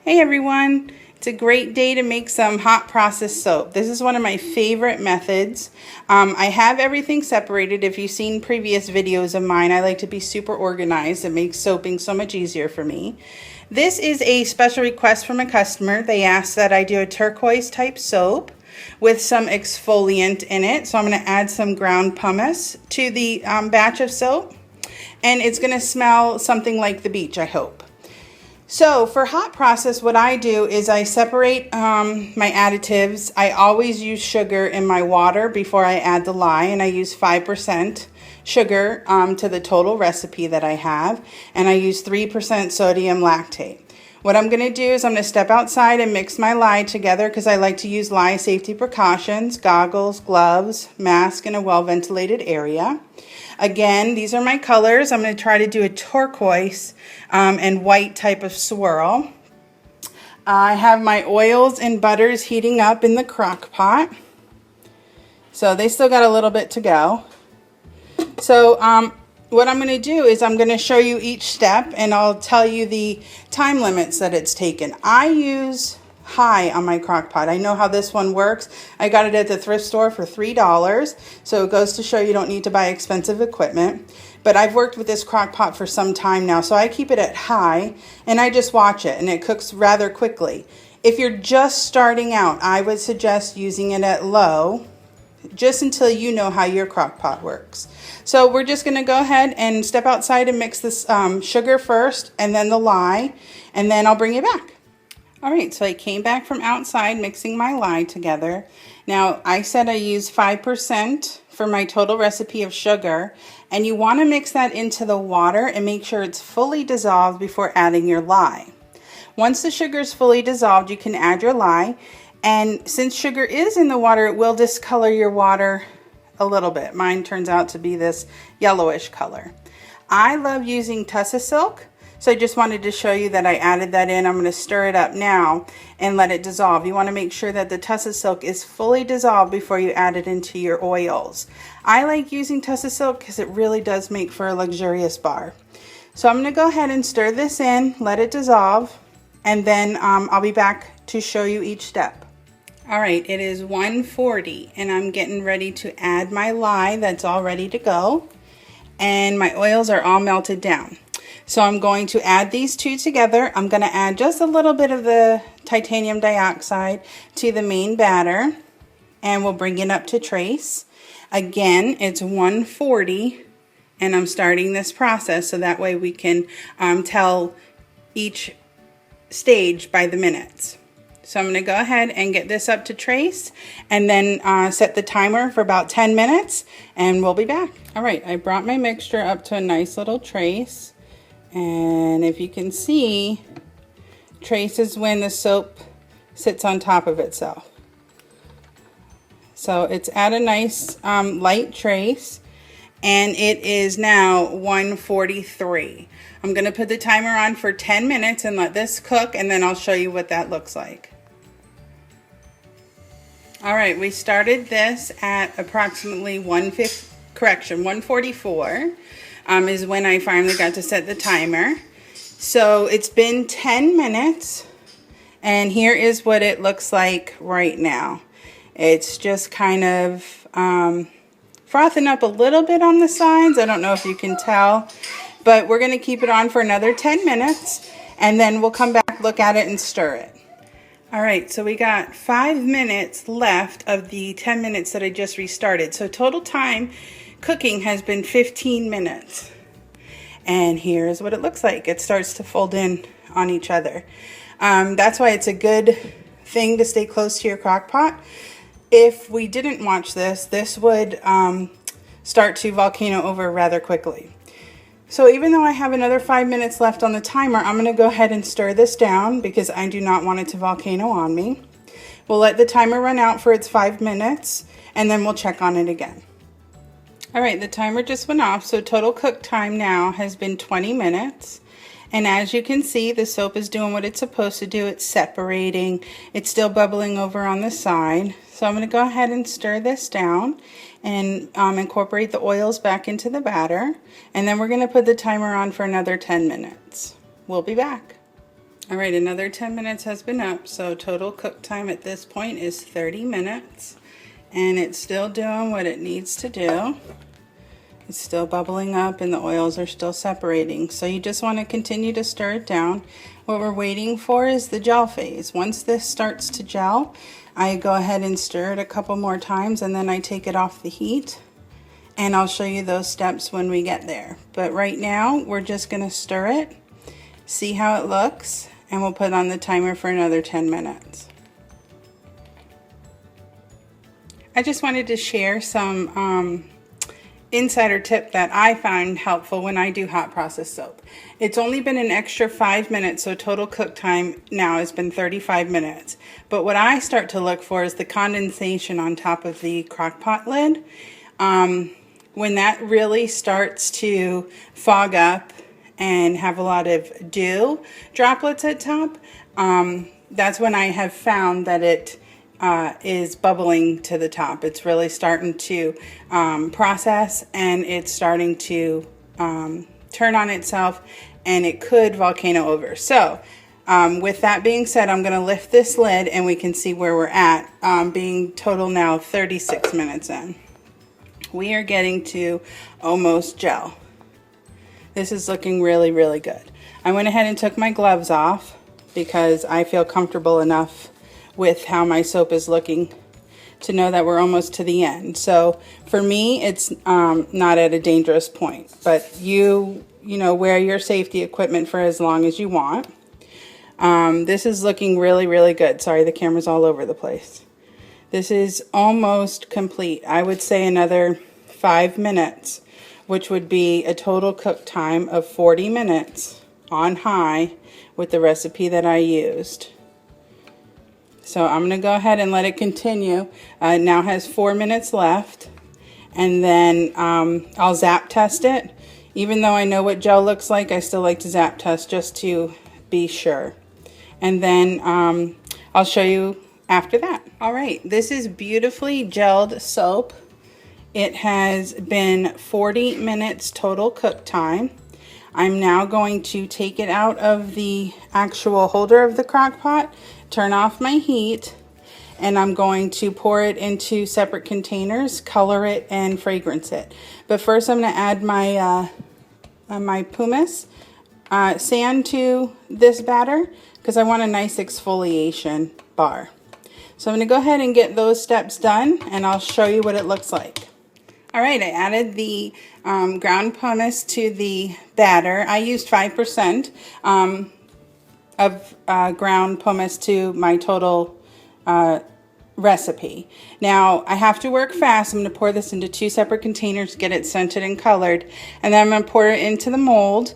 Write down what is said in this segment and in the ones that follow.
Hey everyone, it's a great day to make some hot process soap. This is one of my favorite methods. I have everything separated. If you've seen previous videos of mine, I like to be super organized. It makes soaping so much easier for me. This is a special request from a customer. They asked that I do a turquoise type soap with some exfoliant in it. So I'm going to add some ground pumice to the batch of soap. And it's going to smell something like the beach, I hope. So for hot process, what I do is I separate my additives. I always use sugar in my water before I add the lye, and I use 5% sugar to the total recipe that I have, and I use 3% sodium lactate. What I'm going to do is I'm going to step outside and mix my lye together because I like to use lye safety precautions, goggles, gloves, mask in a well-ventilated area. Again, these are my colors. I'm going to try to do a turquoise and white type of swirl. I have my oils and butters heating up in the crock pot. So they still got a little bit to go. So what I'm going to do is I'm going to show you each step and I'll tell you the time limits that it's taken. I use high on my crock pot. I know how this one works. I got it at the thrift store for $3. So it goes to show you don't need to buy expensive equipment. But I've worked with this crock pot for some time now. So I keep it at high and I just watch it and it cooks rather quickly. If you're just starting out, I would suggest using it at low just until you know how your crock pot works. So we're just going to go ahead and step outside and mix this sugar first and then the lye, and then I'll bring you back. All right, so I came back from outside mixing my lye together. Now I said I use 5% for my total recipe of sugar, and you want to mix that into the water and make sure it's fully dissolved before adding your lye. Once the sugar is fully dissolved, you can add your lye. And since sugar is in the water, it will discolor your water a little bit. Mine turns out to be this yellowish color. I love using Tussa Silk, so I just wanted to show you that I added that in. I'm going to stir it up now and let it dissolve. You want to make sure that the Tussa Silk is fully dissolved before you add it into your oils. I like using Tussa Silk because it really does make for a luxurious bar. So I'm going to go ahead and stir this in, let it dissolve, and then I'll be back to show you each step. All right, it is 1:40 and I'm getting ready to add my lye that's all ready to go. And my oils are all melted down. So I'm going to add these two together. I'm going to add just a little bit of the titanium dioxide to the main batter. And we'll bring it up to trace. Again, it's 1:40 and I'm starting this process so that way we can tell each stage by the minutes. So I'm going to go ahead and get this up to trace and then set the timer for about 10 minutes and we'll be back. All right, I brought my mixture up to a nice little trace. And if you can see, trace is when the soap sits on top of itself. So it's at a nice light trace and it is now 1:43. I'm going to put the timer on for 10 minutes and let this cook and then I'll show you what that looks like. All right, we started this at approximately 144 is when I finally got to set the timer. So it's been 10 minutes and here is what it looks like right now. It's just kind of frothing up a little bit on the sides. I don't know if you can tell, but we're going to keep it on for another 10 minutes and then we'll come back, look at it and stir it. All right, so we got 5 minutes left of the 10 minutes that I just restarted. So total time cooking has been 15 minutes. And here's what it looks like. It starts to fold in on each other. That's why it's a good thing to stay close to your crock pot. If we didn't watch this, this would start to volcano over rather quickly. So even though I have another 5 minutes left on the timer, I'm going to go ahead and stir this down because I do not want it to volcano on me. We'll let the timer run out for its 5 minutes and then we'll check on it again. All right, the timer just went off, so total cook time now has been 20 minutes. And as you can see, the soap is doing what it's supposed to do. It's separating. It's still bubbling over on the side. So I'm going to go ahead and stir this down and incorporate the oils back into the batter. And then we're going to put the timer on for another 10 minutes. We'll be back. All right, another 10 minutes has been up, so total cook time at this point is 30 minutes. And it's still doing what it needs to do. It's still bubbling up and the oils are still separating. So you just want to continue to stir it down. What we're waiting for is the gel phase. Once this starts to gel, I go ahead and stir it a couple more times and then I take it off the heat. And I'll show you those steps when we get there. But right now, we're just going to stir it, see how it looks, and we'll put on the timer for another 10 minutes. I just wanted to share some insider tip that I found helpful when I do hot process soap. It's only been an extra 5 minutes, so total cook time now has been 35 minutes. But what I start to look for is the condensation on top of the crock pot lid. When that really starts to fog up and have a lot of dew droplets at top, that's when I have found that it is bubbling to the top. It's really starting to process and it's starting to turn on itself and it could volcano over. So with that being said, I'm going to lift this lid and we can see where we're at, being total now 36 minutes in. We are getting to almost gel. This is looking really, really good. I went ahead and took my gloves off because I feel comfortable enough with how my soap is looking to know that we're almost to the end. So for me, it's not at a dangerous point, but you know, wear your safety equipment for as long as you want. This is looking really, really good. Sorry, the camera's all over the place. This is almost complete. I would say another 5 minutes, which would be a total cook time of 40 minutes on high with the recipe that I used. So I'm going to go ahead and let it continue. It now has 4 minutes left. And then I'll zap test it. Even though I know what gel looks like, I still like to zap test just to be sure. And then I'll show you after that. All right, this is beautifully gelled soap. It has been 40 minutes total cook time. I'm now going to take it out of the actual holder of the crock pot, turn off my heat, and I'm going to pour it into separate containers, color it, and fragrance it. But first I'm going to add my pumice sand to this batter because I want a nice exfoliation bar. So I'm going to go ahead and get those steps done and I'll show you what it looks like. All right, I added the ground pumice to the batter. I used 5% of ground pumice to my total recipe. Now, I have to work fast. I'm going to pour this into 2 separate containers, get it scented and colored, and then I'm going to pour it into the mold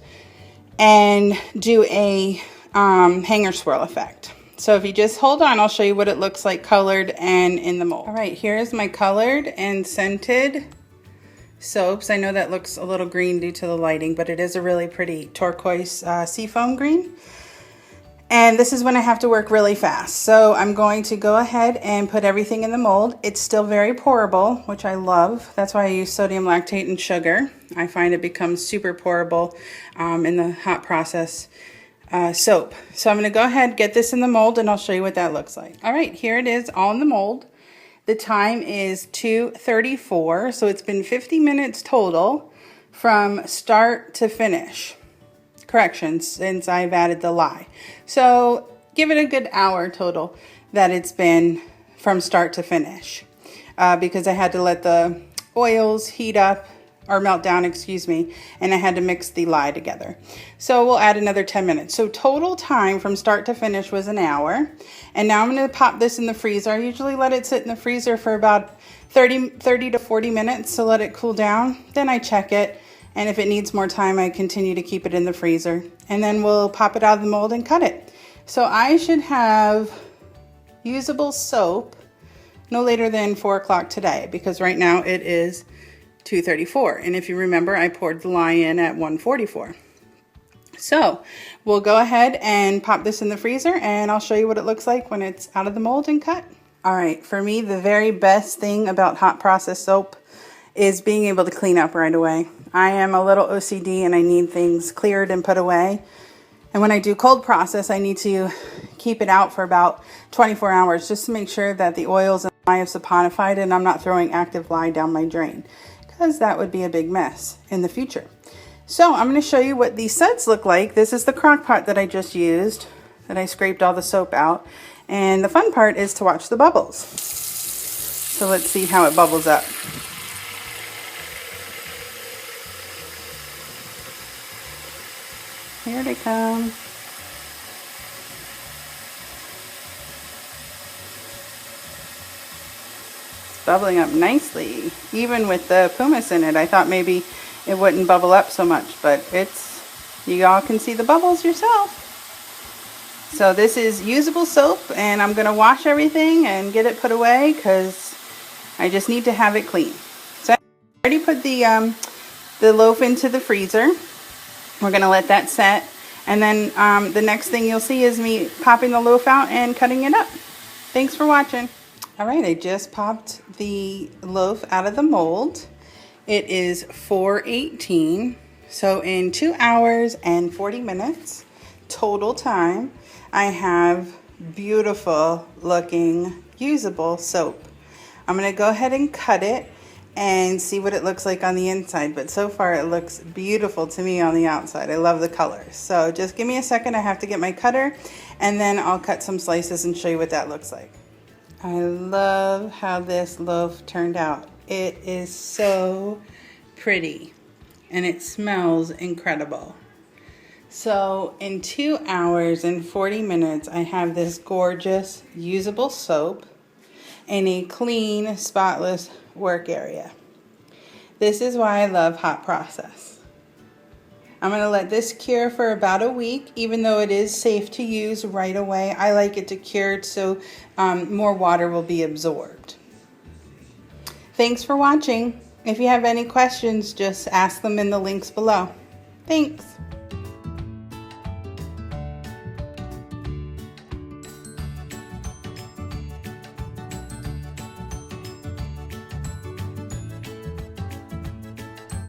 and do a hanger swirl effect. So if you just hold on, I'll show you what it looks like colored and in the mold. All right, here is my colored and scented soaps. I know that looks a little green due to the lighting, but it is a really pretty turquoise seafoam green. And this is when I have to work really fast. So I'm going to go ahead and put everything in the mold. It's still very pourable, which I love. That's why I use sodium lactate and sugar. I find it becomes super pourable in the hot process soap. So I'm going to go ahead, get this in the mold, and I'll show you what that looks like. All right, here it is all in the mold. The time is 2:34, so it's been 50 minutes total from start to finish. Correction, since I've added the lye. So give it a good hour total that it's been from start to finish because I had to let the oils heat up or melt down, excuse me, and I had to mix the lye together. So we'll add another 10 minutes. So total time from start to finish was an hour. And now I'm gonna pop this in the freezer. I usually let it sit in the freezer for about 30 to 40 minutes to let it cool down. Then I check it. And if it needs more time, I continue to keep it in the freezer. And then we'll pop it out of the mold and cut it. So I should have usable soap no later than 4 o'clock today because right now it is 2:34. And if you remember, I poured the lye in at 1:44. So we'll go ahead and pop this in the freezer and I'll show you what it looks like when it's out of the mold and cut. All right, for me, the very best thing about hot process soap is being able to clean up right away. I am a little OCD and I need things cleared and put away. And when I do cold process, I need to keep it out for about 24 hours just to make sure that the oils and lye have saponified and I'm not throwing active lye down my drain, because that would be a big mess in the future. So I'm going to show you what these suds look like. This is the crock pot that I just used, that I scraped all the soap out. And the fun part is to watch the bubbles. So let's see how it bubbles up. Here they come. It's bubbling up nicely. Even with the pumice in it, I thought maybe it wouldn't bubble up so much, but you all can see the bubbles yourself. So this is usable soap, and I'm going to wash everything and get it put away because I just need to have it clean. So I already put the loaf into the freezer. We're going to let that set, and then the next thing you'll see is me popping the loaf out and cutting it up. Thanks for watching. All right, I just popped the loaf out of the mold. It is 4:18, so in 2 hours and 40 minutes total time, I have beautiful looking usable soap. I'm going to go ahead and cut it and see what it looks like on the inside, but so far it looks beautiful to me on the outside. I love the colors. So just give me a second, I have to get my cutter, and then I'll cut some slices and show you what that looks like. I love how this loaf turned out. It is so pretty and it smells incredible. So in 2 hours and 40 minutes, I have this gorgeous usable soap in a clean, spotless work area. This is why I love hot process. I'm going to let this cure for about a week, even though it is safe to use right away. I like it to cure so more water will be absorbed. Thanks for watching. If you have any questions, just ask them in the links below. Thanks.